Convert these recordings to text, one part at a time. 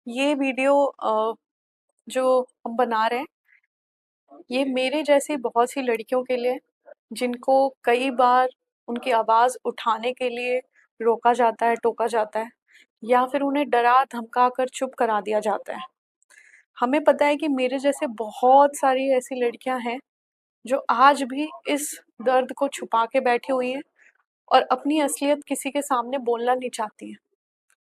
ये वीडियो जो हम बना रहे हैं, ये मेरे जैसी बहुत सी लड़कियों के लिए, जिनको कई बार उनकी आवाज़ उठाने के लिए रोका जाता है, टोका जाता है, या फिर उन्हें डरा-धमका कर चुप करा दिया जाता है। हमें पता है कि मेरे जैसे बहुत सारी ऐसी लड़कियां हैं, जो आज भी इस दर्द को छुपा के बैठी हुई हैं और अपनी असलियत किसी के सामने बोलना नहीं चाहती हैं।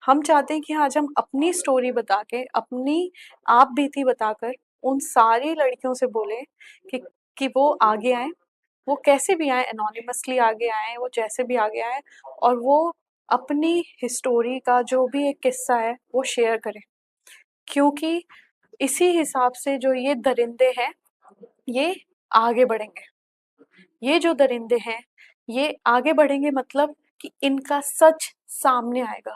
हम चाहते हैं कि आज हम अपनी स्टोरी बता के, अपनी आप बीती बताकर उन सारी लड़कियों से बोलें कि वो आगे आएँ, वो कैसे भी आएँ, एनोनिमसली आगे आएँ, वो जैसे भी आगे आएँ और वो अपनी हिस्टोरी का जो भी एक किस्सा है, वो शेयर करें। क्योंकि इसी हिसाब से जो ये दरिंदे हैं, ये आगे बढ़ेंगे। ये जो दरिंदे हैं, ये आगे बढ़ेंगे मतलब कि इनका सच सामने आएगा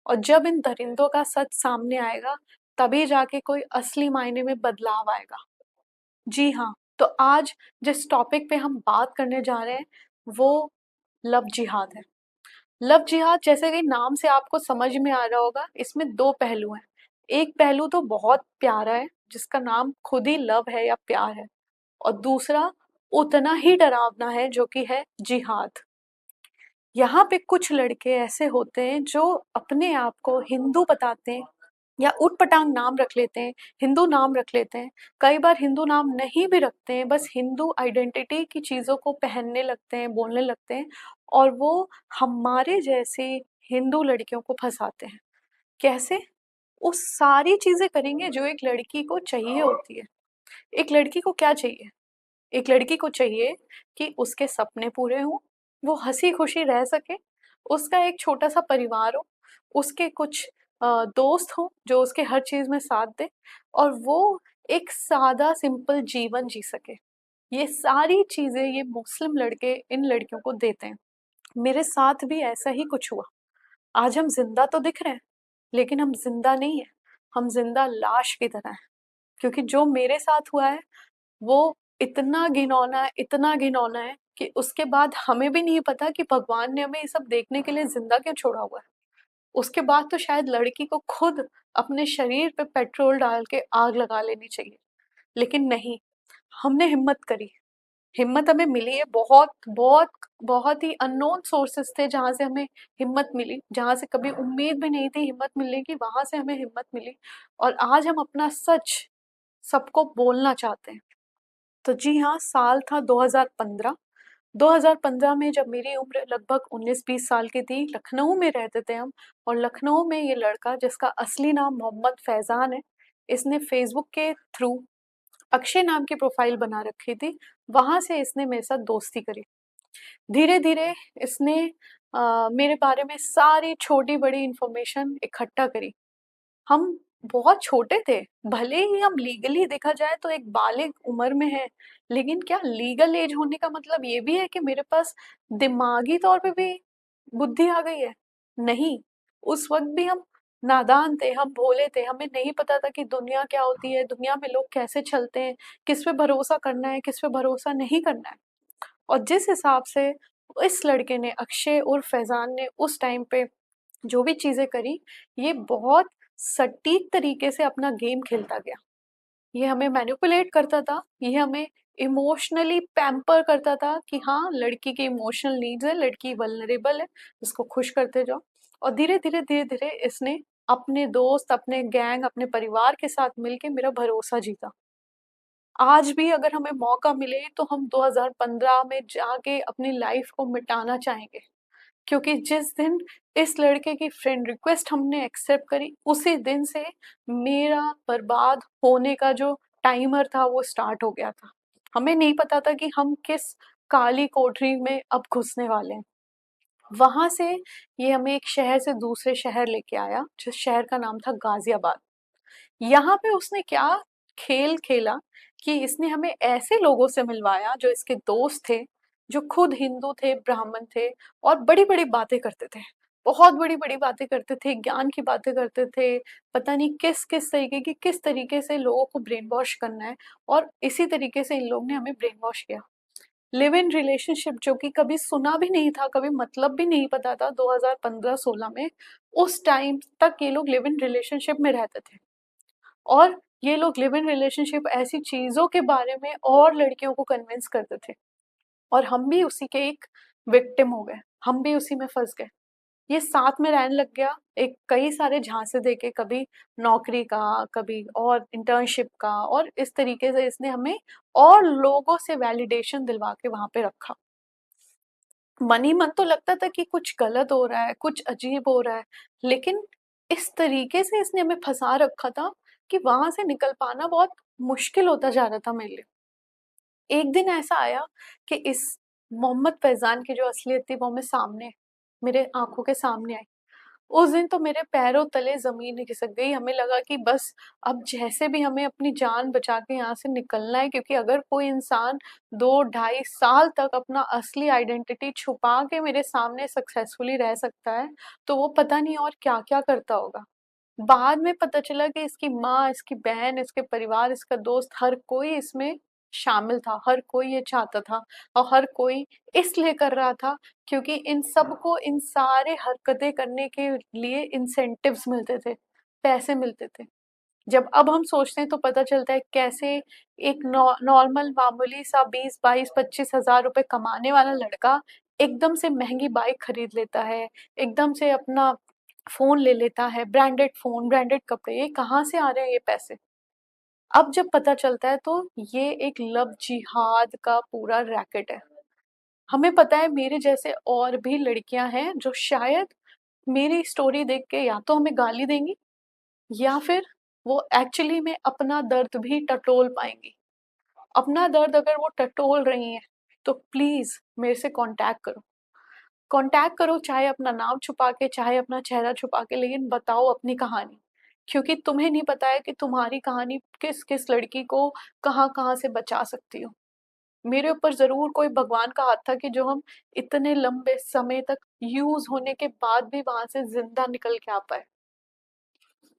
और जब इन दरिंदों का सच सामने आएगा, तभी जाके कोई असली मायने में बदलाव आएगा। जी हाँ, तो आज जिस टॉपिक पे हम बात करने जा रहे हैं, वो लव जिहाद है। लव जिहाद जैसे कि नाम से आपको समझ में आ रहा होगा, इसमें 2 पहलू हैं। एक पहलू तो बहुत प्यारा है, जिसका नाम खुद ही लव है या प्यार है, और दूसरा उतना ही डरावना है, जो कि है जिहाद। यहाँ पे कुछ लड़के ऐसे होते हैं जो अपने आप को हिंदू बताते हैं या ऊटपटांग नाम रख लेते हैं, हिंदू नाम रख लेते हैं। कई बार हिंदू नाम नहीं भी रखते हैं, बस हिंदू आइडेंटिटी की चीज़ों को पहनने लगते हैं, बोलने लगते हैं और वो हमारे जैसी हिंदू लड़कियों को फँसाते हैं। कैसे? वो सारी चीज़ें करेंगे जो एक लड़की को चाहिए होती है। एक लड़की को क्या चाहिए? एक लड़की को चाहिए कि उसके सपने पूरे हों, वो हँसी-खुशी रह सके, उसका एक छोटा-सा परिवार हो, उसके कुछ दोस्त हों जो उसके हर चीज़ में साथ दें और वो एक सादा सिंपल जीवन जी सके। ये सारी चीज़ें ये मुस्लिम लड़के इन लड़कियों को देते हैं। मेरे साथ भी ऐसा ही कुछ हुआ। आज हम ज़िंदा तो दिख रहे हैं, लेकिन हम ज़िंदा नहीं हैं, हम ज़िंदा लाश की तरह हैं। क्योंकि जो मेरे साथ हुआ है, वो इतना घिनौना है कि उसके बाद हमें भी नहीं पता कि भगवान ने हमें ये सब देखने के लिए ज़िंदा क्यों छोड़ा हुआ है। उसके बाद तो शायद लड़की को खुद अपने शरीर पे पेट्रोल डाल के आग लगा लेनी चाहिए। लेकिन नहीं, हमने हिम्मत करी। हिम्मत हमें मिली है, बहुत, बहुत, बहुत ही अननोन सोर्सेज़ थे जहाँ से हमें हिम्मत मिली, जहाँ से कभी उम्मीद भी नहीं थी हिम्मत मिलने की, वहाँ से हमें हिम्मत मिली और आज हम अपना सच सबको बोलना चाहते हैं। तो जी हाँ, साल था 2015। 2015 में जब मेरी उम्र लगभग 19-20 साल की थी, लखनऊ में रहते थे हम और लखनऊ में ये लड़का जिसका असली नाम मोहम्मद फैज़ान है, इसने फ़ेसबुक के थ्रू अक्षय नाम की प्रोफ़ाइल बना रखी थी, वहाँ से इसने मेरे साथ दोस्ती करी। धीरे-धीरे इसने मेरे बारे में सारी छोटी-बड़ी इन्फॉर्मेशन इकट्ठा करी। हम बहुत छोटे थे, भले ही हम लीगली देखा जाए तो एक बालिग उम्र में हैं, लेकिन क्या लीगल एज होने का मतलब ये भी है कि मेरे पास दिमागी तौर पे भी बुद्धि आ गई है? नहीं, उस वक़्त भी हम नादान थे, हम भोले थे, हमें नहीं पता था कि दुनिया क्या होती है, दुनिया में लोग कैसे चलते हैं, किस पे भरोसा करना है, किस पे भरोसा नहीं करना है। और जिस हिसाब से इस लड़के ने, अक्षय उर्फ फैज़ान ने उस टाइम पे जो भी चीज़ें करी, ये बहुत सटीक तरीके से अपना गेम खेलता गया। ये हमें मैनिपुलेट करता था, ये हमें इमोशनली पैम्पर करता था कि हाँ, लड़की की इमोशनल नीड्स है, लड़की वल्नरेबल है, इसको खुश करते जाओ। और धीरे-धीरे इसने अपने दोस्त, अपने गैंग, अपने परिवार के साथ मिलके मेरा भरोसा जीता। आज भी अगर हमें मौका मिले तो हम 2015 में जाके अपनी लाइफ को मिटाना चाहेंगे। क्योंकि जिस दिन इस लड़के की फ्रेंड रिक्वेस्ट हमने एक्सेप्ट करी, उसी दिन से मेरा बर्बाद होने का जो टाइमर था वो स्टार्ट हो गया था। हमें नहीं पता था कि हम किस काली कोठरी में अब घुसने वाले हैं। वहाँ से ये हमें एक शहर से दूसरे शहर लेके आया, जिस शहर का नाम था गाज़ियाबाद। यहाँ पे उसने क्या खेल खेला कि इसने हमें ऐसे लोगों से मिलवाया जो इसके दोस्त थे, जो खुद हिंदू थे, ब्राह्मण थे और बड़ी-बड़ी बातें करते थे। बहुत बड़ी-बड़ी बातें करते थे, ज्ञान की बातें करते थे, पता नहीं किस-किस तरीके की किस तरीके से लोगों को ब्रेन वॉश करना है और इसी तरीके से इन लोग ने हमें ब्रेन वॉश किया। लिव इन रिलेशनशिप जो कि कभी सुना भी नहीं था, कभी मतलब भी नहीं पता था 2015-16 में, उस टाइम तक ये लोग लिव इन रिलेशनशिप में रहते थे। और ये लोग लिव इन रिलेशनशिप ऐसी चीज़ों के बारे में और लड़कियों को कन्विंस करते थे, और हम भी उसी के एक विक्टिम हो गए, हम भी उसी में फँस गए। ये साथ में रहने लग गया, एक कई सारे झांसे देके, कभी नौकरी का, कभी और इंटर्नशिप का, और इस तरीके से इसने हमें और लोगों से वैलिडेशन दिलवा के वहाँ पे रखा। मन ही मन तो लगता था कि कुछ गलत हो रहा है, कुछ अजीब हो रहा है, लेकिन इस तरीके से इसने हमें फँसा रखा था कि वहाँ से निकल पाना बहुत मुश्किल होता जा रहा था मेरे लिए। एक दिन ऐसा आया कि इस मोहम्मद फैज़ान की जो असलियत थी वो मेरे आँखों के सामने आई। उस दिन तो मेरे पैरों तले ज़मीन ही खिसक गई, हमें लगा कि बस अब जैसे भी हमें अपनी जान बचा के यहाँ से निकलना है, क्योंकि अगर कोई इंसान 2 ढाई साल तक अपना असली आइडेंटिटी छुपा के मेरे सामने सक्सेसफुली रह सकता है, तो वो पता नहीं और क्या-क्या करता होगा। बाद में पता चला कि इसकी माँ, इसकी बहन, इसके परिवार, इसका दोस्त, हर कोई इसमें शामिल था, हर कोई ये चाहता था, और हर कोई इसलिए कर रहा था क्योंकि इन सबको इन सारे हरकतें करने के लिए इंसेंटिव्स मिलते थे, पैसे मिलते थे। जब अब हम सोचते हैं तो पता चलता है कैसे एक नॉर्मल मामूली सा 20, 22, 25 हज़ार रुपए कमाने वाला लड़का एकदम से महँगी बाइक खरीद लेता है, एकदम से अपना फ़ोन ले लेता है, ब्रांडेड फ़ोन, ब्रांडेड कपड़े, ये कहाँ से आ रहे हैं ये पैसे? अब जब पता चलता है तो ये एक लव जिहाद का पूरा रैकेट है। हमें पता है मेरे जैसे और भी लड़कियां हैं जो शायद मेरी स्टोरी देख के या तो हमें गाली देंगी, या फिर वो एक्चुअली में अपना दर्द भी टटोल पाएंगी। अपना दर्द अगर वो टटोल रही हैं तो प्लीज मेरे से कांटेक्ट करो। कांटेक्ट करो, चाहे अपना नाम छुपा के, चाहे अपना चेहरा छुपा के, लेकिन बताओ अपनी कहानी, क्योंकि तुम्हें नहीं पता है कि तुम्हारी कहानी किस किस लड़की को कहाँ कहाँ से बचा सकती हो। मेरे ऊपर ज़रूर कोई भगवान का हाथ था कि जो हम इतने लंबे समय तक यूज़ होने के बाद भी वहाँ से ज़िंदा निकल के आ पाए।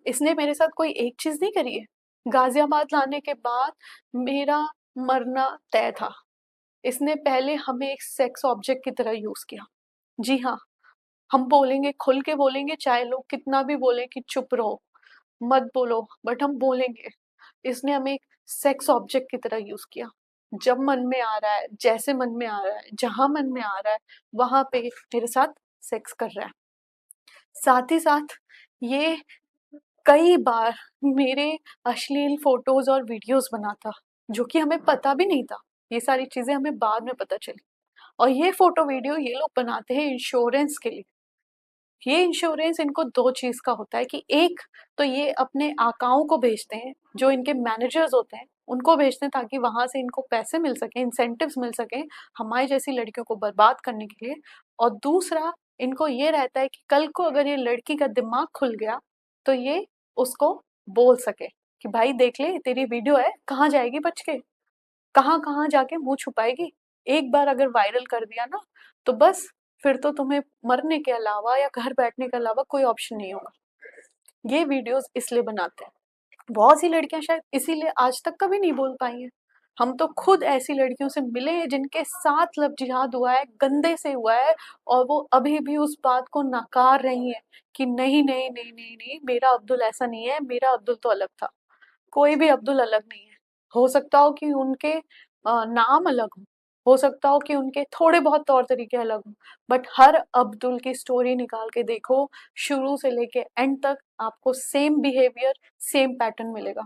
इसने मेरे साथ कोई एक चीज़ नहीं करी है। गाज़ियाबाद लाने के बाद मेरा मरना तय था। इसने पहले हमें एक सेक्स ऑब्जेक्ट की तरह यूज़ किया। जी हाँ, हम बोलेंगे, खुल के बोलेंगे, चाहे लोग कितना भी बोलें कि चुप रहो, मत बोलो, बट हम बोलेंगे। इसने हमें एक सेक्स ऑब्जेक्ट की तरह यूज़ किया। जब मन में आ रहा है, जैसे मन में आ रहा है, जहाँ मन में आ रहा है, वहाँ पे मेरे साथ सेक्स कर रहा है। साथ ही साथ ये कई बार मेरे अश्लील फ़ोटोज़ और वीडियोज़ बनाता, जो कि हमें पता भी नहीं था। ये सारी चीज़ें हमें बाद में पता चली, और ये फ़ोटो वीडियो ये लोग बनाते हैं इंश्योरेंस के लिए। ये इंश्योरेंस इनको 2 चीज़ का होता है कि एक तो ये अपने आकाओं को भेजते हैं, जो इनके मैनेजर्स होते हैं, उनको भेजते हैं ताकि वहाँ से इनको पैसे मिल सकें, इंसेंटिव्स मिल सकें, हमारी जैसी लड़कियों को बर्बाद करने के लिए। और दूसरा, इनको ये रहता है कि कल को अगर ये लड़की का दिमाग खुल गया, तो ये उसको बोल सके कि भाई देख ले तेरी वीडियो है, कहाँ जाएगी बच के? कहाँ-कहाँ जाके मुँह छुपाएगी? एक बार अगर वायरल कर दिया ना, तो बस फिर तो तुम्हें मरने के अलावा या घर बैठने के अलावा कोई ऑप्शन नहीं होगा। ये वीडियोज़ इसलिए बनाते हैं। बहुत सी लड़कियाँ शायद इसीलिए आज तक कभी नहीं बोल पाई हैं। हम तो खुद ऐसी लड़कियों से मिले हैं जिनके साथ लव जिहाद हुआ है, गंदे से हुआ है, और वो अभी भी उस बात को नकार रही हैं कि नहीं, नहीं, नहीं, नहीं, नहीं, मेरा अब्दुल ऐसा नहीं है, मेरा अब्दुल तो अलग था। कोई भी अब्दुल अलग नहीं है। हो सकता हो कि उनके नाम अलग हो सकता हो कि उनके थोड़े बहुत तौर तरीके अलग हों, बट हर अब्दुल की स्टोरी निकाल के देखो, शुरू से लेके एंड तक आपको सेम बिहेवियर, सेम पैटर्न मिलेगा।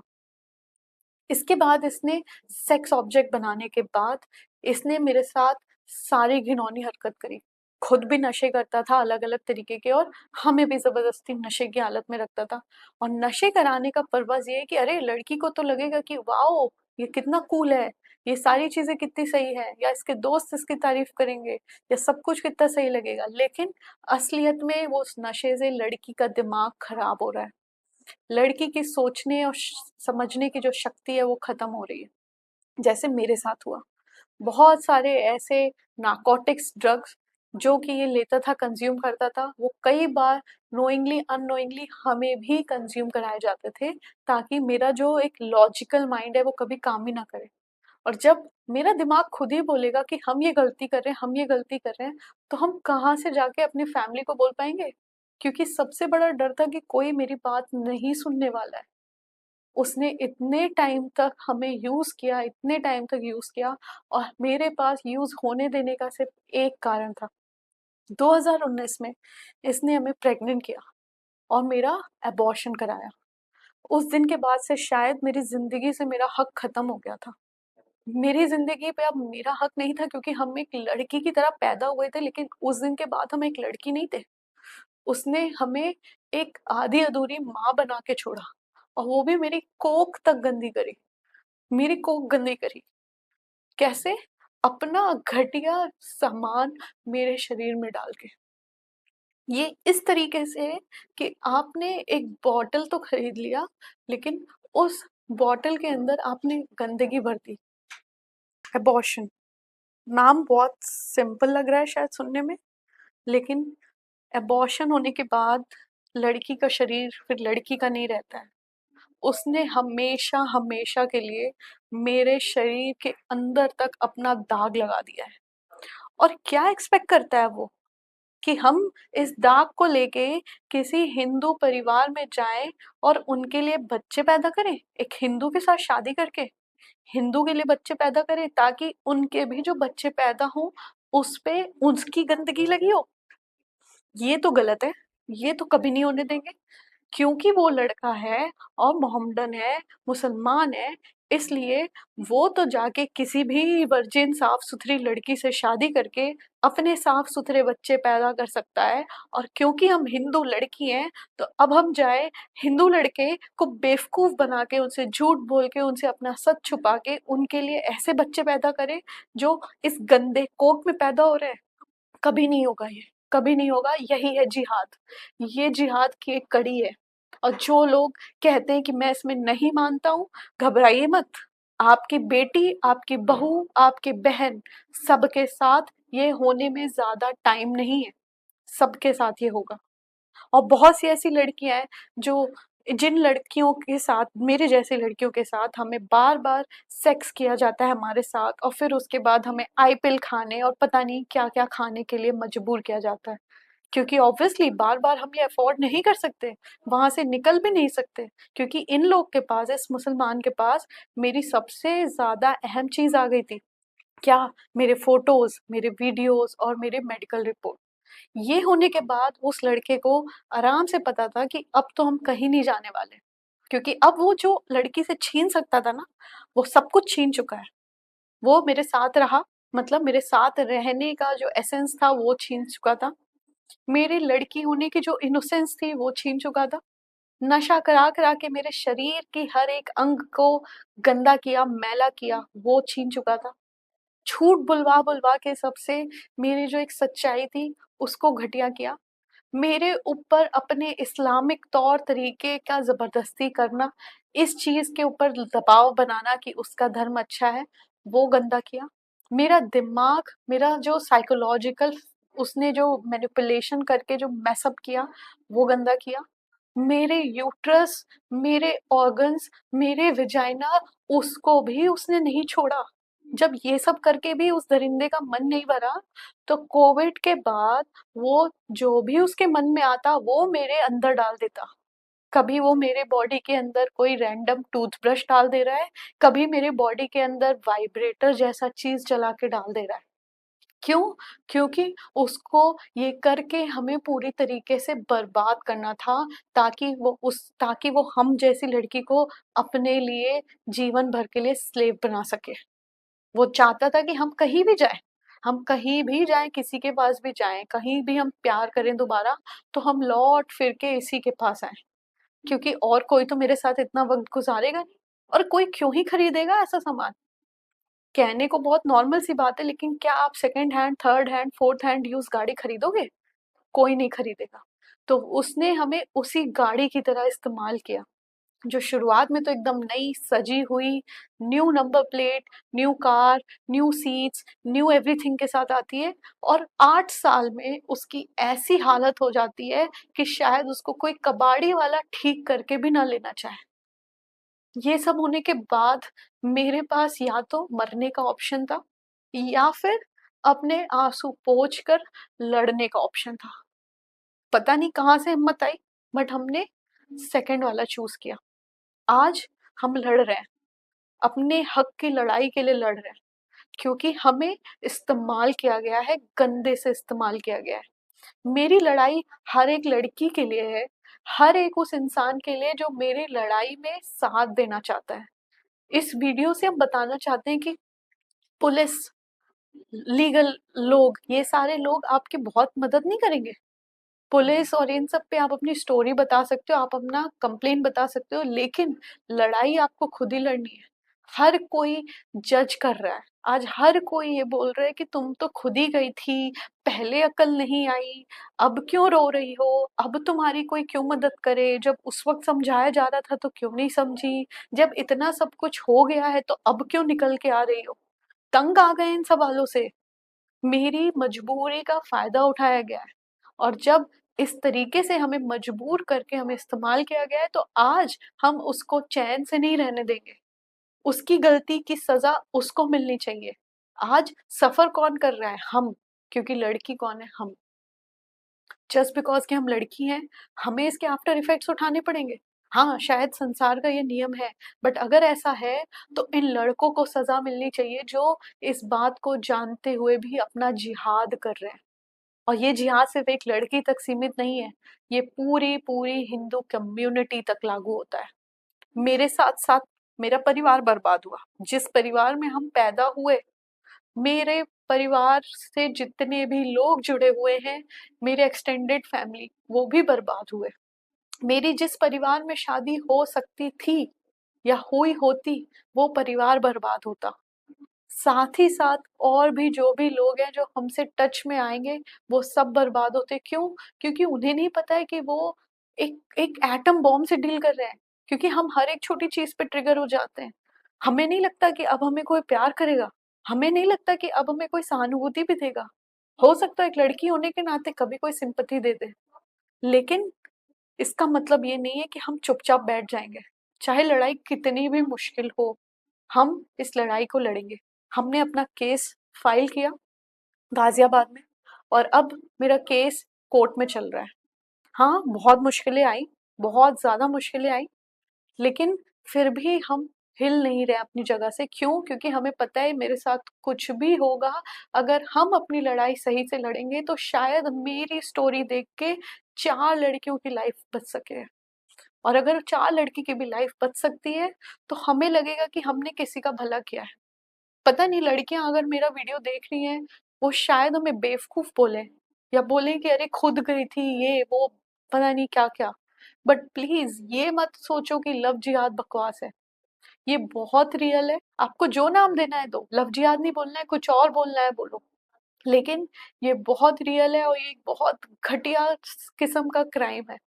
इसके बाद इसने सेक्स ऑब्जेक्ट बनाने के बाद इसने मेरे साथ सारी घिनौनी हरकत करी। खुद भी नशे करता था अलग-अलग तरीके के, और हमें भी ज़बरदस्ती नशे की हालत में रखता था। और नशे कराने का पर्पज़ ये है कि अरे लड़की को तो लगेगा कि वॉव! ये कितना कूल है, ये सारी चीज़ें कितनी सही है, या इसके दोस्त इसकी तारीफ़ करेंगे, या सब कुछ कितना सही लगेगा। लेकिन असलियत में वो उस नशे से लड़की का दिमाग खराब हो रहा है। लड़की की सोचने और समझने की जो शक्ति है वो खत्म हो रही है, जैसे मेरे साथ हुआ। बहुत सारे ऐसे नार्कोटिक्स ड्रग्स जो कि ये लेता था, कंज्यूम करता था, वो कई बार नोइंगली अननोइंगली हमें भी कंज्यूम कराए जाते थे, ताकि मेरा जो एक लॉजिकल माइंड है वो कभी काम ही ना करे। और जब मेरा दिमाग खुद ही बोलेगा कि हम ये गलती कर रहे हैं, हम ये गलती कर रहे हैं, तो हम कहाँ से जाके अपनी फैमिली को बोल पाएंगे? क्योंकि सबसे बड़ा डर था कि कोई मेरी बात नहीं सुनने वाला है। उसने इतने टाइम तक हमें यूज़ किया, इतने टाइम तक यूज़ किया, और मेरे पास यूज़ होने देने का सिर्फ़ एक कारण था। 2019 में इसने हमें प्रेग्नेंट किया और मेरा अबॉर्शन कराया। उस दिन के बाद से शायद मेरी ज़िंदगी से मेरा हक ख़त्म हो गया था। मेरी ज़िंदगी पे अब मेरा हक नहीं था, क्योंकि हम एक लड़की की तरह पैदा हुए थे, लेकिन उस दिन के बाद हम एक लड़की नहीं थे। उसने हमें एक आधी-अधूरी माँ बना के छोड़ा, और वो भी मेरी कोख तक गंदी करी, मेरी कोख गंदी करी। कैसे? अपना घटिया सामान मेरे शरीर में डाल के। ये इस तरीके से कि आपने एक बॉटल तो खरीद लिया, लेकिन उस बॉटल के अंदर आपने गंदगी भर दी। अबॉर्शन नाम बहुत सिंपल लग रहा है शायद सुनने में, लेकिन अबॉर्शन होने के बाद लड़की का शरीर फिर लड़की का नहीं रहता है। उसने हमेशा हमेशा के लिए मेरे शरीर के अंदर तक अपना दाग लगा दिया है। और क्या एक्सपेक्ट करता है वो, कि हम इस दाग को लेके किसी हिंदू परिवार में जाएं और उनके लिए बच्चे पैदा करें, एक हिंदू के साथ शादी करके हिंदू के लिए बच्चे पैदा करें, ताकि उनके भी जो बच्चे पैदा हों उस पे उसकी गंदगी लगी हो। ये तो गलत है, ये तो कभी नहीं होने देंगे। क्योंकि वो लड़का है और मोहम्मडन है, मुसलमान है, इसलिए वो तो जाके किसी भी वर्जिन साफ-सुथरी लड़की से शादी करके अपने साफ-सुथरे बच्चे पैदा कर सकता है। और क्योंकि हम हिंदू लड़की हैं, तो अब हम जाएँ हिंदू लड़के को बेवकूफ़ बना के, उनसे झूठ बोल के, उनसे अपना सच छुपा के, उनके लिए ऐसे बच्चे पैदा करें जो इस गंदे कोख में पैदा हो रहे हैं। कभी नहीं होगा ये, कभी नहीं होगा। यही है जिहाद, ये जिहाद की एक कड़ी है। और जो लोग कहते हैं कि मैं इसमें नहीं मानता हूँ, घबराइए मत। आपकी बेटी, आपकी बहू, आपकी बहन, सबके साथ ये होने में ज़्यादा टाइम नहीं है, सबके साथ ये होगा। और बहुत सी ऐसी लड़कियां हैं जो, जिन लड़कियों के साथ, मेरे जैसी लड़कियों के साथ हमें बार बार सेक्स किया जाता है हमारे साथ, और फिर उसके बाद हमें आई पिल खाने और पता नहीं क्या क्या खाने के लिए मजबूर किया जाता है, क्योंकि ऑब्वियसली बार बार हम ये अफोर्ड नहीं कर सकते, वहां से निकल भी नहीं सकते। क्योंकि इन लोग के पास, इस मुसलमान के पास, मेरी सबसे ज्यादा अहम चीज आ गई थी। क्या? मेरे फोटोज, मेरे वीडियोस और मेरे मेडिकल रिपोर्ट। ये होने के बाद उस लड़के को आराम से पता था कि अब तो हम कहीं नहीं जाने वाले, क्योंकि अब वो जो लड़की से छीन सकता था ना, वो सब कुछ छीन चुका है। वो मेरे साथ रहा, मतलब मेरे साथ रहने का जो एसेंस था वो छीन चुका था। मेरे लड़की होने की जो इनोसेंस थी वो छीन चुका था। नशा करा करा के मेरे शरीर की हर एक अंग को गंदा किया, मैला किया, वो छीन चुका था। झूठ बुलवा बुलवा के सबसे मेरी जो एक सच्चाई थी उसको घटिया किया। मेरे ऊपर अपने इस्लामिक तौर तरीके का जबरदस्ती करना, इस चीज के ऊपर दबाव बनाना कि उसका धर्म अच्छा है, वो गंदा किया। मेरा दिमाग, मेरा जो साइकोलॉजिकल, उसने जो मैनिपुलेशन करके जो मैसअप किया, वो गंदा किया। मेरे यूट्रस, मेरे ऑर्गन्स, मेरे विजाइना, उसको भी उसने नहीं छोड़ा। जब ये सब करके भी उस दरिंदे का मन नहीं भरा, तो कोविड के बाद वो जो भी उसके मन में आता वो मेरे अंदर डाल देता। कभी वो मेरे बॉडी के अंदर कोई रैंडम टूथब्रश डाल दे रहा है, कभी मेरे बॉडी के अंदर वाइब्रेटर जैसा चीज चला के डाल दे रहा है। क्यों? क्योंकि उसको ये करके हमें पूरी तरीके से बर्बाद करना था, ताकि वो हम जैसी लड़की को अपने लिए जीवन भर के लिए स्लेव बना सके। वो चाहता था कि हम कहीं भी जाएँ, हम कहीं भी जाएँ, किसी के पास भी जाएँ, कहीं भी हम प्यार करें दोबारा, तो हम लौट फिर के इसी के पास आएँ, क्योंकि और कोई तो मेरे साथ इतना वक़्त गुज़ारेगा नहीं, और कोई क्यों ही खरीदेगा ऐसा सामान? कहने को बहुत नॉर्मल सी बात है, लेकिन क्या आप second hand, third hand, fourth hand use गाड़ी खरीदोगे? कोई नहीं खरीदेगा। तो उसने हमें उसी गाड़ी की तरह इस्तेमाल किया, जो शुरुआत में तो एकदम नई सजी हुई, new number plate, new car, new seats, new everything के साथ आती है, और 8 साल में उसकी ऐसी हालत हो जाती है कि शायद उसको कोई कबाड़ी वाला ठीक करके भी ना लेना चाहे। ये सब होने के बाद मेरे पास या तो मरने का ऑप्शन था, या फिर अपने आंसू पोंछ कर लड़ने का ऑप्शन था। पता नहीं कहाँ से हिम्मत आई, बट हमने सेकंड वाला चूज किया। आज हम लड़ रहे हैं, अपने हक की लड़ाई के लिए लड़ रहे हैं, क्योंकि हमें इस्तेमाल किया गया है, गंदे से इस्तेमाल किया गया है। मेरी लड़ाई हर एक लड़की के लिए है, हर एक उस इंसान के लिए जो मेरी लड़ाई में साथ देना चाहता है। इस वीडियो से हम बताना चाहते हैं कि पुलिस, लीगल लोग, ये सारे लोग आपकी बहुत मदद नहीं करेंगे। पुलिस और इन सब पे आप अपनी स्टोरी बता सकते हो, आप अपना कंप्लेन बता सकते हो, लेकिन लड़ाई आपको खुद ही लड़नी है। हर कोई जज कर रहा है, आज हर कोई ये बोल रहा है कि तुम तो खुद ही गई थी, पहले अकल नहीं आई, अब क्यों रो रही हो, अब तुम्हारी कोई क्यों मदद करे, जब उस वक्त समझाया जा रहा था तो क्यों नहीं समझी, जब इतना सब कुछ हो गया है तो अब क्यों निकल के आ रही हो। तंग आ गए इन सवालों से, मेरी मजबूरी का फायदा उठाया गया है, और जब इस तरीके से हमें मजबूर करके हमें इस्तेमाल किया गया है तो आज हम उसको चैन से नहीं रहने देंगे। उसकी गलती की सजा उसको मिलनी चाहिए। आज सफर कौन कर रहा है? हम। क्योंकि लड़की कौन है? हम। जस्ट बिकॉज कि हम लड़की हैं, हमें इसके आफ्टर इफेक्ट्स उठाने पड़ेंगे। हाँ, शायद संसार का ये नियम है, बट अगर ऐसा है तो इन लड़कों को सजा मिलनी चाहिए जो इस बात को जानते हुए भी अपना जिहाद कर रहे हैं। और ये जिहाद सिर्फ एक लड़की तक सीमित नहीं है, ये पूरी पूरी हिंदू कम्युनिटी तक लागू होता है। मेरे साथ साथ मेरा परिवार बर्बाद हुआ, जिस परिवार में हम पैदा हुए, मेरे परिवार से जितने भी लोग जुड़े हुए हैं, मेरे एक्सटेंडेड फैमिली, वो भी बर्बाद हुए। मेरी जिस परिवार में शादी हो सकती थी या हुई होती, वो परिवार बर्बाद होता। साथ ही साथ और भी जो भी लोग हैं जो हमसे टच में आएंगे, वो सब बर्बाद होते। क्यों? क्योंकि उन्हें नहीं पता है कि वो एक एक एटम बॉम्ब से डील कर रहे हैं। क्योंकि हम हर एक छोटी चीज पे ट्रिगर हो जाते हैं। हमें नहीं लगता कि अब हमें कोई प्यार करेगा, हमें नहीं लगता कि अब हमें कोई सहानुभूति भी देगा। हो सकता है एक लड़की होने के नाते कभी कोई सिंपैथी दे दे, लेकिन इसका मतलब ये नहीं है कि हम चुपचाप बैठ जाएंगे। चाहे लड़ाई कितनी भी मुश्किल हो, हम इस लड़ाई को लड़ेंगे। हमने अपना केस फाइल किया गाजियाबाद में, और अब मेरा केस कोर्ट में चल रहा है। हाँ, बहुत मुश्किलें आई, बहुत ज्यादा मुश्किलें आई, लेकिन फिर भी हम हिल नहीं रहे अपनी जगह से। क्यों? क्योंकि हमें पता है मेरे साथ कुछ भी होगा, अगर हम अपनी लड़ाई सही से लड़ेंगे तो शायद मेरी स्टोरी देख के 4 लड़कियों की लाइफ बच सके। और अगर 4 लड़की की भी लाइफ बच सकती है तो हमें लगेगा कि हमने किसी का भला किया है। पता नहीं लड़कियां अगर मेरा वीडियो देख रही हैं, वो शायद हमें बेवकूफ बोले, या बोले कि अरे खुद गई थी ये वो, पता नहीं क्या क्या। बट प्लीज ये मत सोचो कि लव जिहाद बकवास है। ये बहुत रियल है। आपको जो नाम देना है दो, लव जिहाद नहीं बोलना है, कुछ और बोलना है बोलो, लेकिन ये बहुत रियल है और ये एक बहुत घटिया किस्म का क्राइम है,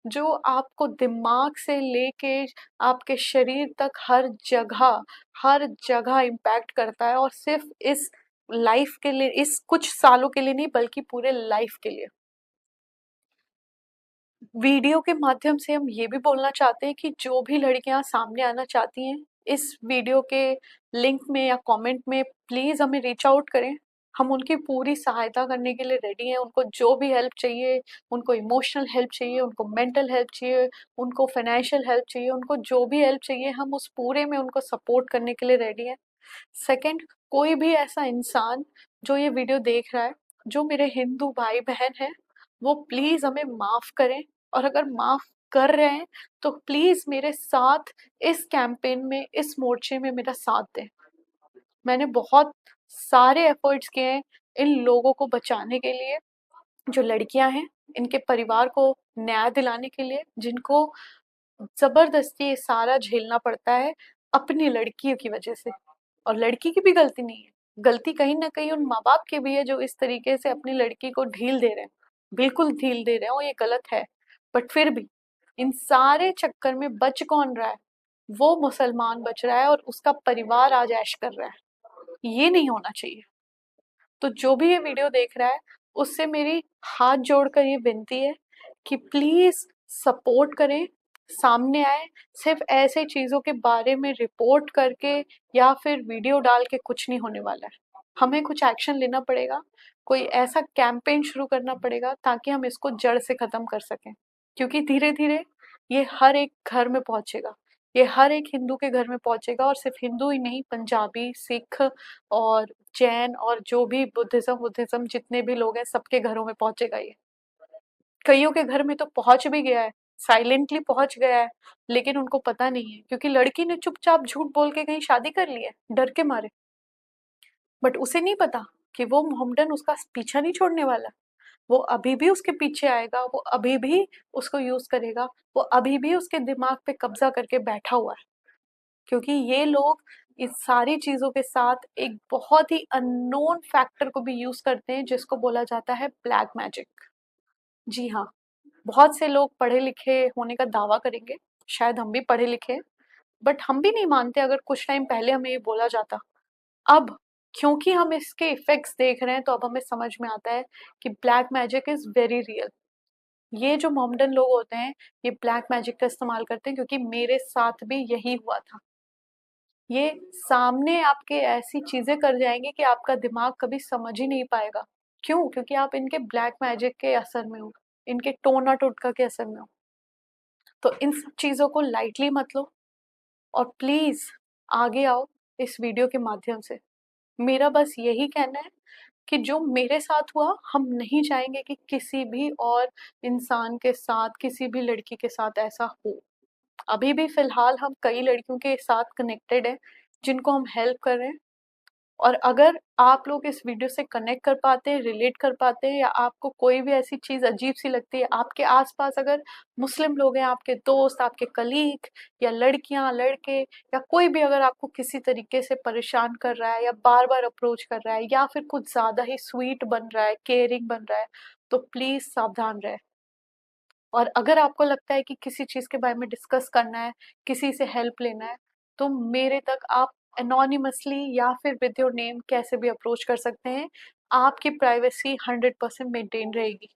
जो आपको दिमाग से लेके आपके शरीर तक हर जगह इम्पैक्ट करता है, और सिर्फ इस लाइफ के लिए, इस कुछ सालों के लिए नहीं, बल्कि पूरे लाइफ के लिए। वीडियो के माध्यम से हम ये भी बोलना चाहते हैं कि जो भी लड़कियां सामने आना चाहती हैं, इस वीडियो के लिंक में या कमेंट में प्लीज हमें रीच आउट करें। हम उनकी पूरी सहायता करने के लिए रेडी हैं। उनको जो भी हेल्प चाहिए, उनको इमोशनल हेल्प चाहिए, उनको मेंटल हेल्प चाहिए, उनको फाइनेंशियल हेल्प चाहिए, उनको जो भी हेल्प चाहिए, हम उस पूरे में उनको सपोर्ट करने के लिए रेडी हैं। सेकंड, कोई भी ऐसा इंसान जो ये वीडियो देख रहा है, जो मेरे हिंदू भाई बहन हैं, वो प्लीज हमें माफ करें। और अगर माफ कर रहे हैं तो प्लीज मेरे साथ इस कैंपेन में, इस मोर्चे में मेरा साथ दें। मैंने बहुत सारे एफर्ट्स किए हैं इन लोगों को बचाने के लिए, जो लड़कियां हैं, इनके परिवार को न्याय दिलाने के लिए, जिनको जबरदस्ती ये सारा झेलना पड़ता है अपनी लड़कियों की वजह से। और लड़की की भी गलती नहीं है, गलती कहीं ना कहीं उन माँ बाप की भी है जो इस तरीके से अपनी लड़की को ढील दे रहे हैं। बिल्कुल ढील दे रहे हैं और ये गलत है। बट फिर भी इन सारे चक्कर में बच कौन रहा है? वो मुसलमान बच रहा है और उसका परिवार आज ऐश कर रहा है। ये नहीं होना चाहिए। तो जो भी ये वीडियो देख रहा है, उससे मेरी हाथ जोड़कर ये विनती है कि प्लीज सपोर्ट करें, सामने आए। सिर्फ ऐसे चीजों के बारे में रिपोर्ट करके या फिर वीडियो डाल के कुछ नहीं होने वाला है। हमें कुछ एक्शन लेना पड़ेगा, कोई ऐसा कैंपेन शुरू करना पड़ेगा ताकि हम इसको जड़ से खत्म कर सकें। क्योंकि धीरे धीरे ये हर एक घर में पहुंचेगा। ये हर एक हिंदू के घर में पहुंचेगा, और सिर्फ हिंदू ही नहीं, पंजाबी, सिख और जैन और जो भी बुद्धिज्म बुद्धिज्म जितने भी लोग हैं सबके घरों में पहुंचेगा ये। कईयों के घर में तो पहुंच भी गया है, साइलेंटली पहुंच गया है, लेकिन उनको पता नहीं है क्योंकि लड़की ने चुपचाप झूठ बोल के कहीं शादी कर ली है डर के मारे। बट उसे नहीं पता कि वो मोहम्मडन उसका पीछा नहीं छोड़ने वाला। वो अभी भी उसके पीछे आएगा, वो अभी भी उसको यूज करेगा, वो अभी भी उसके दिमाग पे कब्जा करके बैठा हुआ है। क्योंकि ये लोग इस सारी चीजों के साथ एक बहुत ही अननोन फैक्टर को भी यूज करते हैं जिसको बोला जाता है ब्लैक मैजिक। जी हाँ, बहुत से लोग पढ़े लिखे होने का दावा करेंगे, शायद हम भी पढ़े लिखे हैं, बट हम भी नहीं मानते अगर कुछ टाइम पहले हमें ये बोला जाता। अब क्योंकि हम इसके इफेक्ट्स देख रहे हैं तो अब हमें समझ में आता है कि black magic is very real. ये जो मोमडन लोग होते हैं ये ब्लैक मैजिक का इस्तेमाल करते हैं, क्योंकि मेरे साथ भी यही हुआ था। ये सामने आपके ऐसी चीजें कर जाएंगे कि आपका दिमाग कभी समझ ही नहीं पाएगा। क्यों? क्योंकि आप इनके ब्लैक मैजिक के असर में हो, इनके टोना टोटका के असर में हो। तो इन सब चीजों को लाइटली मत लो, और प्लीज आगे आओ इस वीडियो के माध्यम से। मेरा बस यही कहना है कि जो मेरे साथ हुआ, हम नहीं चाहेंगे कि किसी भी और इंसान के साथ, किसी भी लड़की के साथ ऐसा हो। अभी भी फिलहाल हम कई लड़कियों के साथ कनेक्टेड हैं जिनको हम हेल्प कर रहे हैं। और अगर आप लोग इस वीडियो से कनेक्ट कर पाते हैं, रिलेट कर पाते हैं, या आपको कोई भी ऐसी चीज अजीब सी लगती है, आपके आसपास अगर मुस्लिम लोग हैं, आपके दोस्त, आपके कलीग, या लड़कियां लड़के, या कोई भी अगर आपको किसी तरीके से परेशान कर रहा है या बार बार अप्रोच कर रहा है या फिर कुछ ज्यादा ही स्वीट बन रहा है, केयरिंग बन रहा है, तो प्लीज सावधान रहे। और अगर आपको लगता है कि किसी चीज के बारे में डिस्कस करना है, किसी से हेल्प लेना है, तो मेरे तक आप एनोनिमसली या फिर विद योर नेम कैसे भी अप्रोच कर सकते हैं। आपकी प्राइवेसी 100% मेंटेन रहेगी।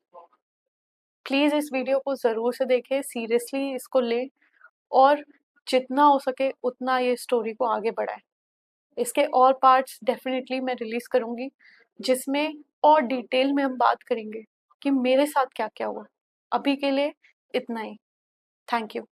प्लीज इस वीडियो को जरूर से देखें, सीरियसली इसको लें, और जितना हो सके उतना ये स्टोरी को आगे बढ़ाएं। इसके और पार्ट्स डेफिनेटली मैं रिलीज करूंगी, जिसमें और डिटेल में हम बात करेंगे कि मेरे साथ क्या क्या हुआ। अभी के लिए इतना ही। Thank you.